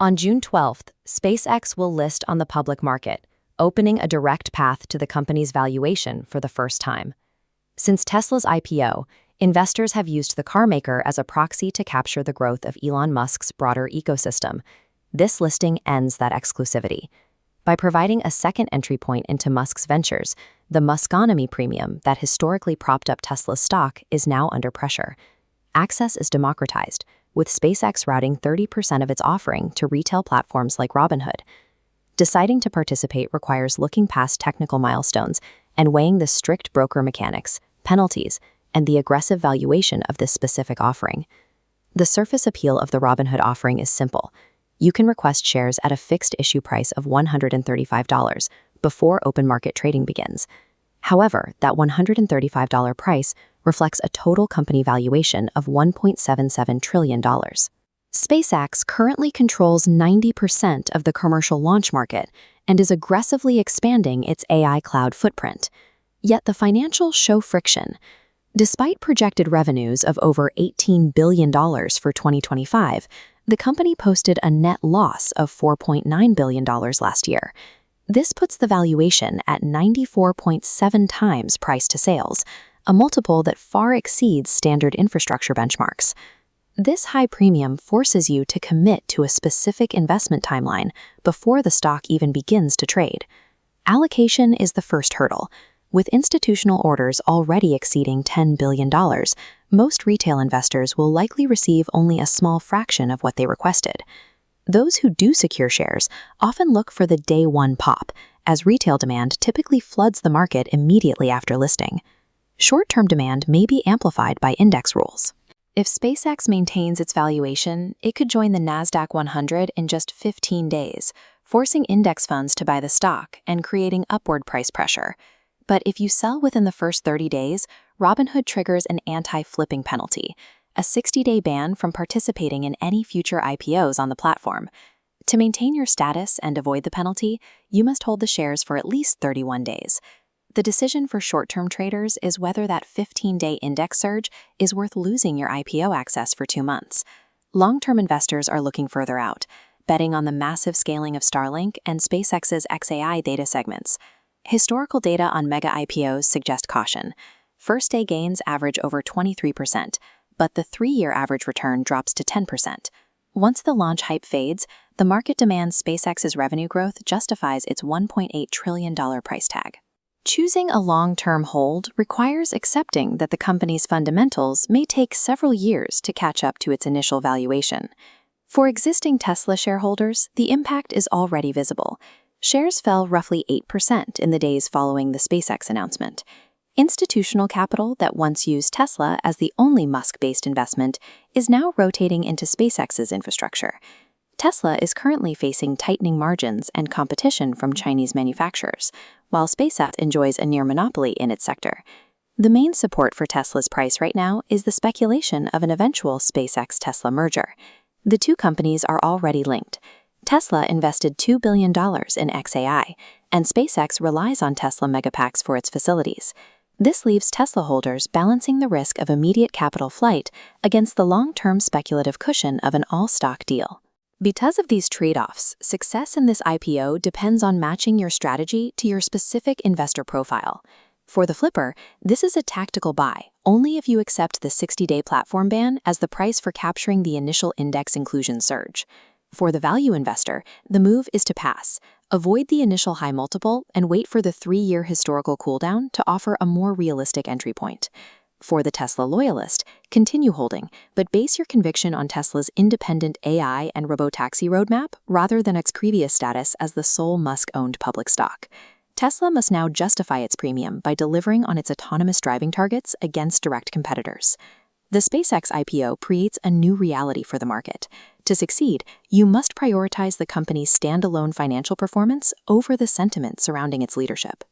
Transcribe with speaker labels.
Speaker 1: On June 12th, SpaceX will list on the public market, opening a direct path to the company's valuation for the first time. Since Tesla's IPO, investors have used the carmaker as a proxy to capture the growth of Elon Musk's broader ecosystem. This listing ends that exclusivity. By providing a second entry point into Musk's ventures, the Musconomy premium that historically propped up Tesla's stock is now under pressure. Access is democratized, with SpaceX routing 30% of its offering to retail platforms like Robinhood. Deciding to participate requires looking past technical milestones and weighing the strict broker mechanics, penalties, and the aggressive valuation of this specific offering. The surface appeal of the Robinhood offering is simple. You can request shares at a fixed issue price of $135 before open market trading begins. However, that $135 price reflects a total company valuation of $1.77 trillion. SpaceX currently controls 90% of the commercial launch market and is aggressively expanding its AI cloud footprint. Yet the financials show friction. Despite projected revenues of over $18 billion for 2025, the company posted a net loss of $4.9 billion last year. This puts the valuation at 94.7 times price to sales, a multiple that far exceeds standard infrastructure benchmarks. This high premium forces you to commit to a specific investment timeline before the stock even begins to trade. Allocation is the first hurdle. With institutional orders already exceeding $10 billion, most retail investors will likely receive only a small fraction of what they requested. Those who do secure shares often look for the day one pop, as retail demand typically floods the market immediately after listing. Short-term demand may be amplified by index rules. If SpaceX maintains its valuation, it could join the NASDAQ 100 in just 15 days, forcing index funds to buy the stock and creating upward price pressure. But if you sell within the first 30 days, Robinhood triggers an anti-flipping penalty, a 60-day ban from participating in any future IPOs on the platform. To maintain your status and avoid the penalty, you must hold the shares for at least 31 days. The decision for short-term traders is whether that 15-day index surge is worth losing your IPO access for 2 months. Long-term investors are looking further out, betting on the massive scaling of Starlink and SpaceX's XAI data segments. Historical data on mega IPOs suggest caution. First-day gains average over 23%, but the 3-year average return drops to 10%. Once the launch hype fades, the market demands SpaceX's revenue growth justifies its $1.8 trillion price tag. Choosing a long-term hold requires accepting that the company's fundamentals may take several years to catch up to its initial valuation. For existing Tesla shareholders, the impact is already visible. Shares fell roughly 8% in the days following the SpaceX announcement. Institutional capital that once used Tesla as the only Musk-based investment is now rotating into SpaceX's infrastructure. Tesla is currently facing tightening margins and competition from Chinese manufacturers, while SpaceX enjoys a near monopoly in its sector. The main support for Tesla's price right now is the speculation of an eventual SpaceX-Tesla merger. The two companies are already linked. Tesla invested $2 billion in XAI, and SpaceX relies on Tesla Megapacks for its facilities. This leaves Tesla holders balancing the risk of immediate capital flight against the long-term speculative cushion of an all-stock deal. Because of these trade-offs, success in this IPO depends on matching your strategy to your specific investor profile. For the flipper, this is a tactical buy, only if you accept the 60-day platform ban as the price for capturing the initial index inclusion surge. For the value investor, the move is to pass. Avoid the initial high multiple and wait for the 3-year historical cooldown to offer a more realistic entry point. For the Tesla loyalist, continue holding, but base your conviction on Tesla's independent AI and robotaxi roadmap rather than its previous status as the sole Musk-owned public stock. Tesla must now justify its premium by delivering on its autonomous driving targets against direct competitors. The SpaceX IPO creates a new reality for the market. To succeed, you must prioritize the company's standalone financial performance over the sentiment surrounding its leadership.